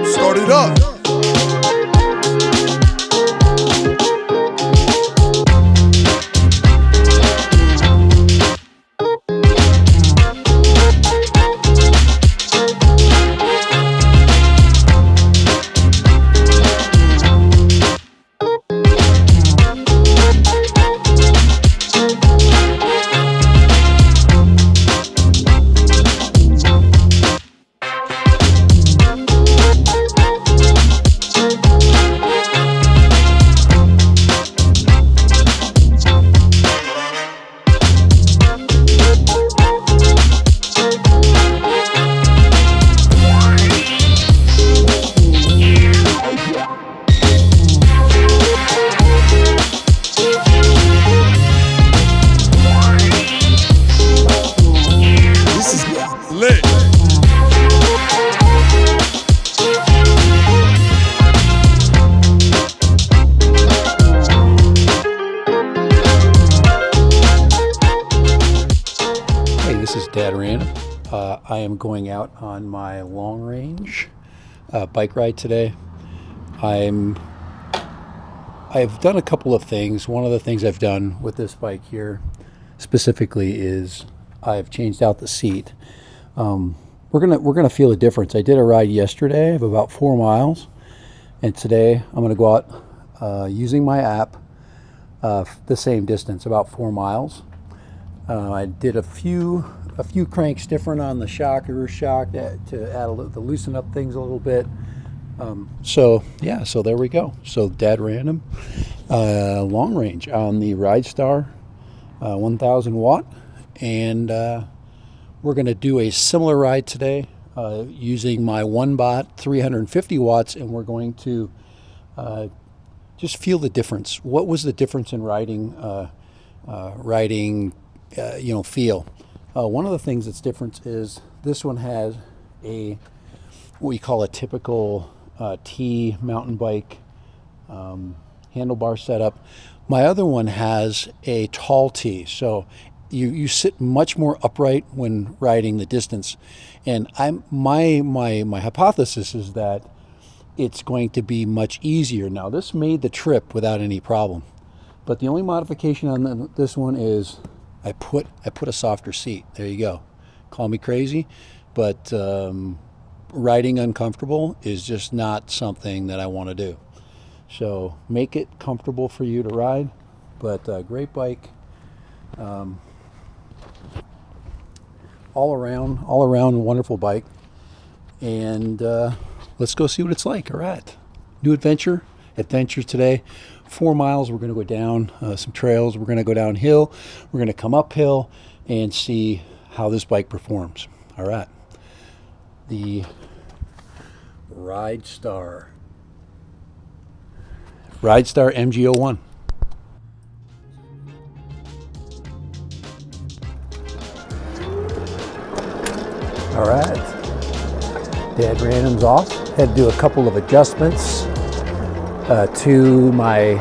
Start it up. I am going out on my long range bike ride today. I've done a couple of things. One of the things I've done with this bike here specifically is I've changed out the seat. We're gonna feel a difference. I did a ride yesterday of about 4 miles, and today I'm gonna go out using my app the same distance, about 4 miles. I did a few cranks different on the shock, the rear shock, to add to loosen up things a little bit. So there we go. So Dad Random long range on the RIDSTAR 1000 watt, and we're going to do a similar ride today using my ONEBOT 350 watts, and we're going to just feel the difference. What was the difference in riding feel? One of the things that's different is this one has what we call a typical T mountain bike handlebar setup. My other one has a tall T, so you sit much more upright when riding the distance. And my hypothesis is that it's going to be much easier. Now, this made the trip without any problem, but the only modification on this one is I put a softer seat. There you go. Call me crazy, but riding uncomfortable is just not something that I want to do. So make it comfortable for you to ride, but great bike. All around wonderful bike. And let's go see what it's like. All right. New adventure today. 4 miles. We're going to go down some trails. We're going to go downhill. We're going to come uphill and see how this bike performs. All right. The RIDSTAR MG01. All right. Dad Random's off. Had to do a couple of adjustments to my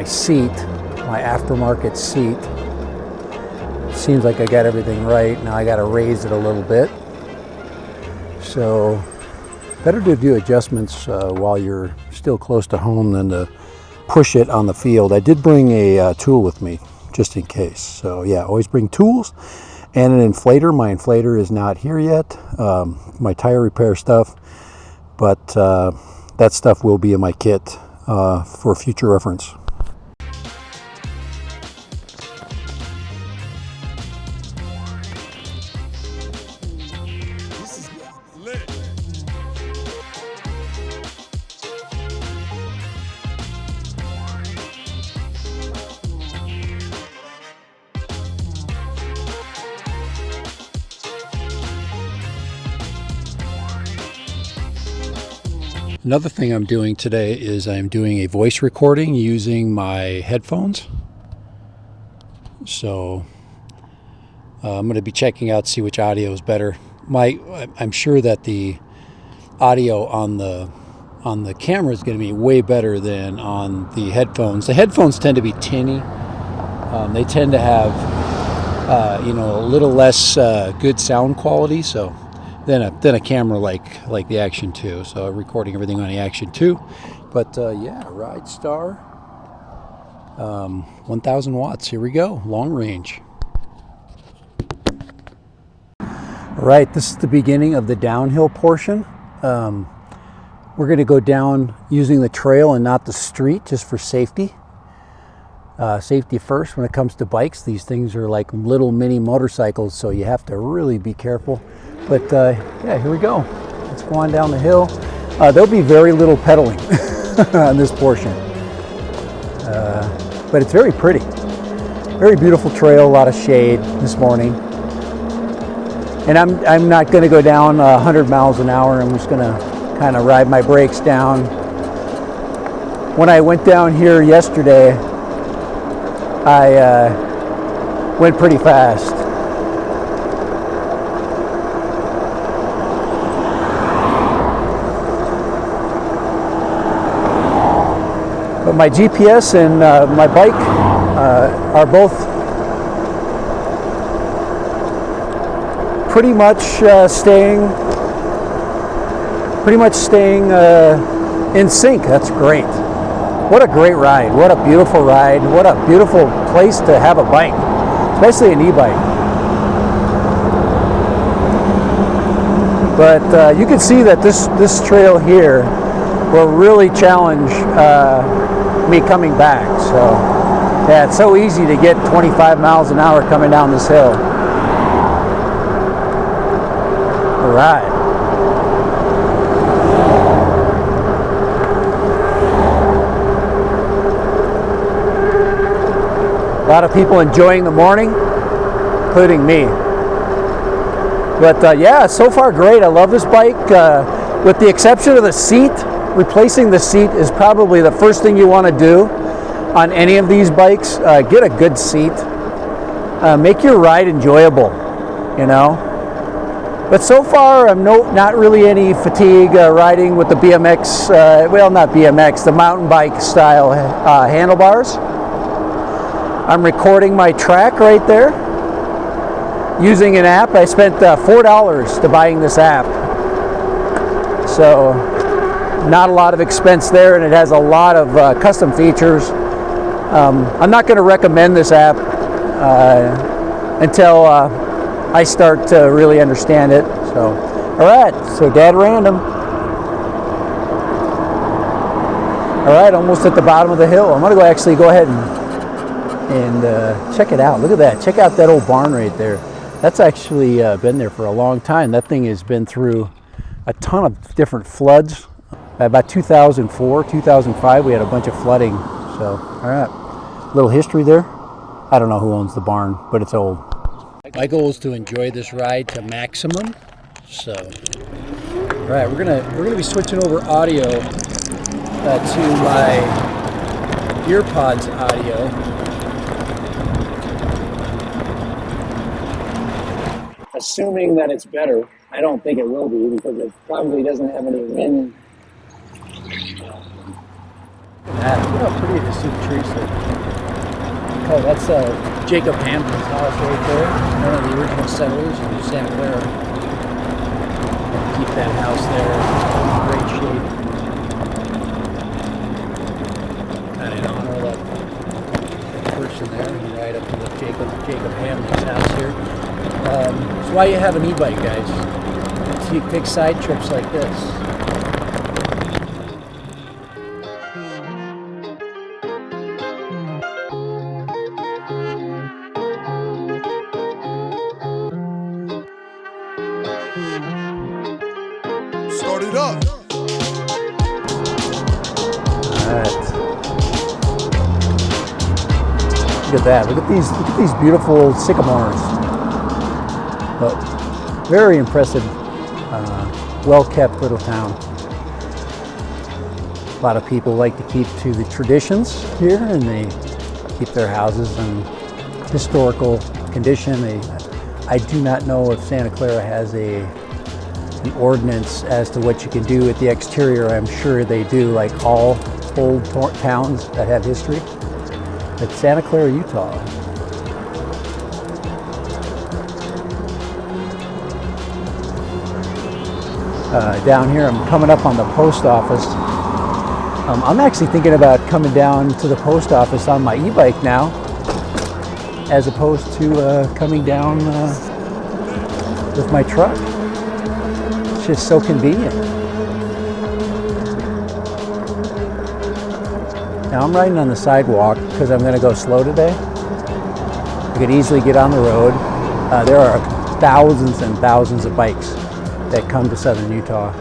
seat, my aftermarket seat. Seems like I got everything right. Now I got to raise it a little bit. So better to do adjustments while you're still close to home than to push it on the field. I did bring a tool with me just in case. So yeah, always bring tools and an inflator. My inflator is not here yet. My tire repair stuff, but that stuff will be in my kit for future reference. Another thing I'm doing today is I'm doing a voice recording using my headphones. So I'm going to be checking out, see which audio is better. I'm sure that the audio on the camera is going to be way better than on the headphones. The headphones tend to be tinny. They tend to have a little less good sound quality. So than a camera like the Action 2. So recording everything on the Action 2. But yeah, RIDSTAR 1000 watts. Here we go, long range. All right, this is the beginning of the downhill portion. We're going to go down using the trail and not the street, just for safety. Safety first when it comes to bikes. These things are like little mini motorcycles, so you have to really be careful. But yeah, here we go. Let's go on down the hill. There'll be very little pedaling on this portion. But it's very pretty. Very beautiful trail, a lot of shade this morning. And I'm not going to go down 100 miles an hour. I'm just going to kind of ride my brakes down. When I went down here yesterday, I went pretty fast. But my GPS and my bike are both pretty much staying in sync. That's great. What a great ride. What a beautiful ride. What a beautiful place to have a bike, especially an e-bike. But you can see that this trail here will really challenge me coming back. So yeah, it's so easy to get 25 miles an hour coming down this hill. All right. A lot of people enjoying the morning, including me. But yeah, so far great. I love this bike. With the exception of the seat, replacing the seat is probably the first thing you want to do on any of these bikes. Get a good seat. Make your ride enjoyable, you know. But so far, I'm not really any fatigue riding with the BMX, well, not BMX, the mountain bike style handlebars. I'm recording my track right there using an app. I spent $4 to buying this app. So not a lot of expense there, and it has a lot of custom features. I'm not going to recommend this app until I start to really understand it. So, all right, so Dad Random. All right, almost at the bottom of the hill. I'm gonna actually go ahead and check it out. Look at that. Check out that old barn right there. That's actually been there for a long time. That thing has been through a ton of different floods. About 2004, 2005, we had a bunch of flooding. So, all right, little history there. I don't know who owns the barn, but it's old. My goal is to enjoy this ride to maximum. So, all right, we're gonna be switching over audio to my EarPods audio. Assuming that it's better. I don't think it will be because it probably doesn't have any wind. Look at that. Look how pretty it is to the trees there. Oh, that's Jacob Hampton's house right there. One of the original settlers in Santa Clara. Keep that house there in great shape. Kind of in honor of that person there. You ride up to the Jacob Hampton's house here. That's why you have an e-bike, guys. So you can take side trips like this. Start it up. Alright. Look at that. Look at these beautiful sycamores. But very impressive, well-kept little town. A lot of people like to keep to the traditions here, and they keep their houses in historical condition. I do not know if Santa Clara has an ordinance as to what you can do at the exterior. I'm sure they do, like all old towns that have history. But Santa Clara, Utah. Down here, I'm coming up on the post office. I'm actually thinking about coming down to the post office on my e-bike now, as opposed to coming down with my truck. It's just so convenient. Now I'm riding on the sidewalk because I'm going to go slow today. I could easily get on the road. There are thousands and thousands of bikes that come to southern Utah.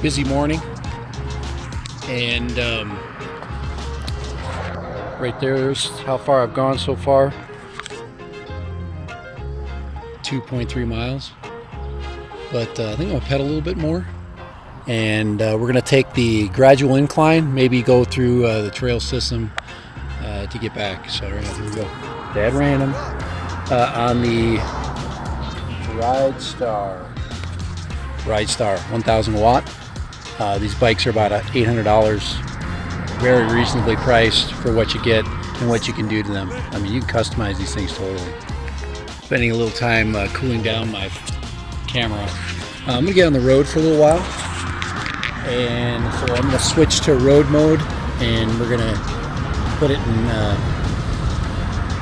Busy morning, and right there's how far I've gone so far. 2.3 miles. But I think I'm gonna pedal a little bit more, and we're gonna take the gradual incline, maybe go through the trail system to get back. So right, here we go. Dead random on the RIDSTAR 1000 watt. These bikes are about $800, very reasonably priced for what you get and what you can do to them. I mean, you can customize these things totally. Spending a little time cooling down my camera. I'm gonna get on the road for a little while, and so I'm gonna switch to road mode, and we're gonna put it in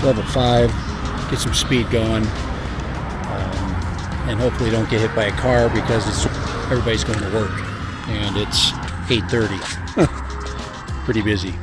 level 5, get some speed going, and hopefully don't get hit by a car because everybody's going to work, and it's 8:30. Pretty busy.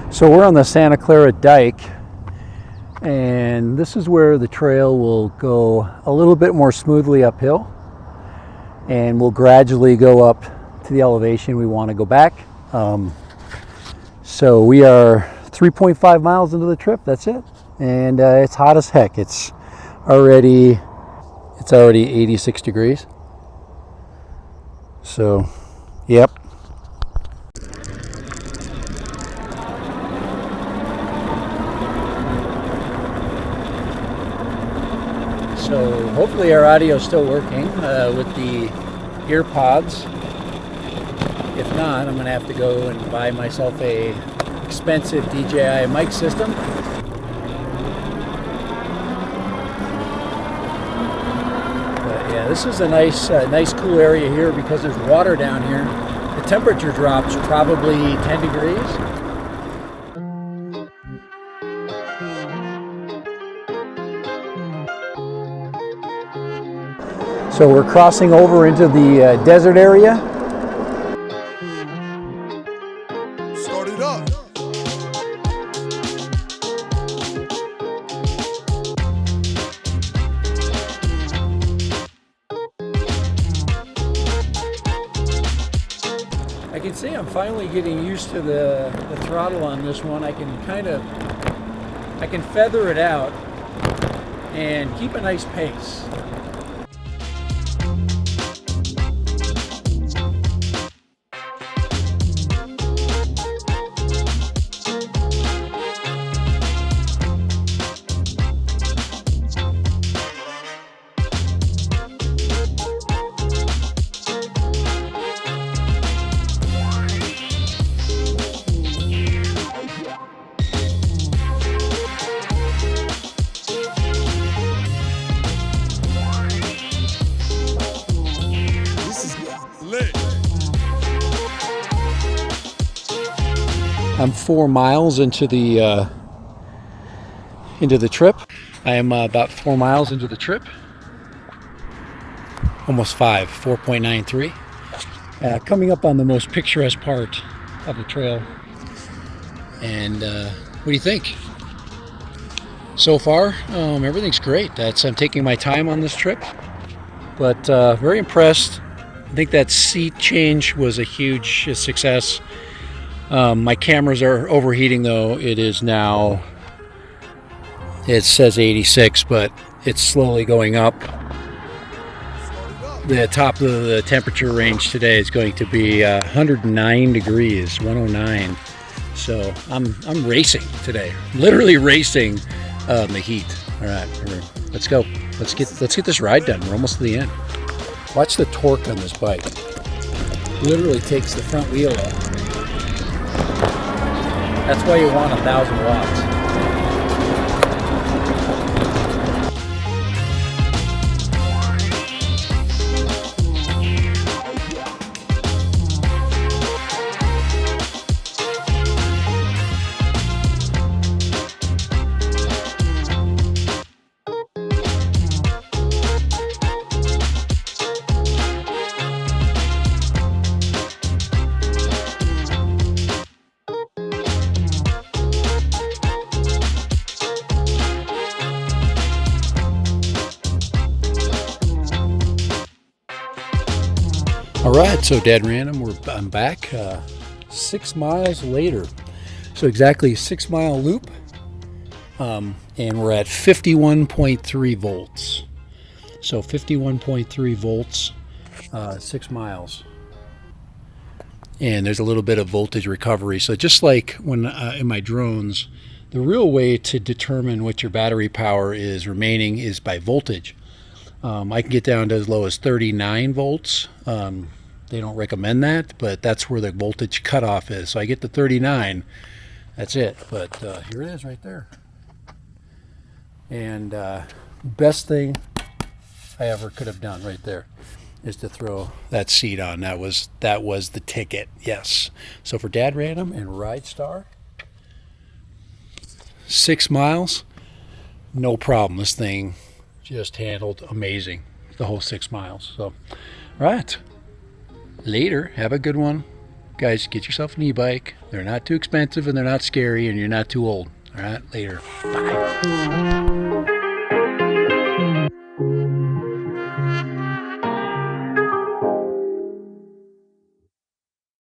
So we're on the Santa Clara Dike, and this is where the trail will go a little bit more smoothly uphill, and we'll gradually go up to the elevation we want to go back. So we are 3.5 miles into the trip, that's it, and it's hot as heck. It's already 86 degrees. So, yep. So hopefully our audio is still working with the ear pods. If not, I'm going to have to go and buy myself a expensive DJI mic system. But yeah, this is a nice cool area here because there's water down here. The temperature drops probably 10 degrees. So we're crossing over into the desert area. Start it up. I can see I'm finally getting used to the throttle on this one. I can feather it out and keep a nice pace. I'm 4 miles into the trip. I am about 4 miles into the trip. Almost 5, 4.93. Coming up on the most picturesque part of the trail. And what do you think? So far, everything's great. I'm taking my time on this trip, but very impressed. I think that seat change was a huge success. My cameras are overheating though. It is now, it says 86, but it's slowly going up. The top of the temperature range today is going to be 109 degrees, 109. So I'm racing today, literally racing the heat. All right, let's go. Let's get this ride done. We're almost to the end. Watch the torque on this bike. Literally takes the front wheel up. That's why you want 1,000 watts. All right, so dead random. I'm back 6 miles later. So exactly a 6 mile loop, and we're at 51.3 volts. So 51.3 volts, 6 miles. And there's a little bit of voltage recovery. So just like when in my drones, the real way to determine what your battery power is remaining is by voltage. I can get down to as low as 39 volts. They don't recommend that, but that's where the voltage cutoff is. So I get to 39, that's it. But here it is right there. And best thing I ever could have done right there is to throw that seat on. That was the ticket, yes. So for Dad Random and RIDSTAR, 6 miles, no problem. This thing just handled amazing the whole 6 miles. So, all right, later. Have a good one, guys. Get yourself an e-bike. They're not too expensive and they're not scary, and you're not too old. All right, later. Bye.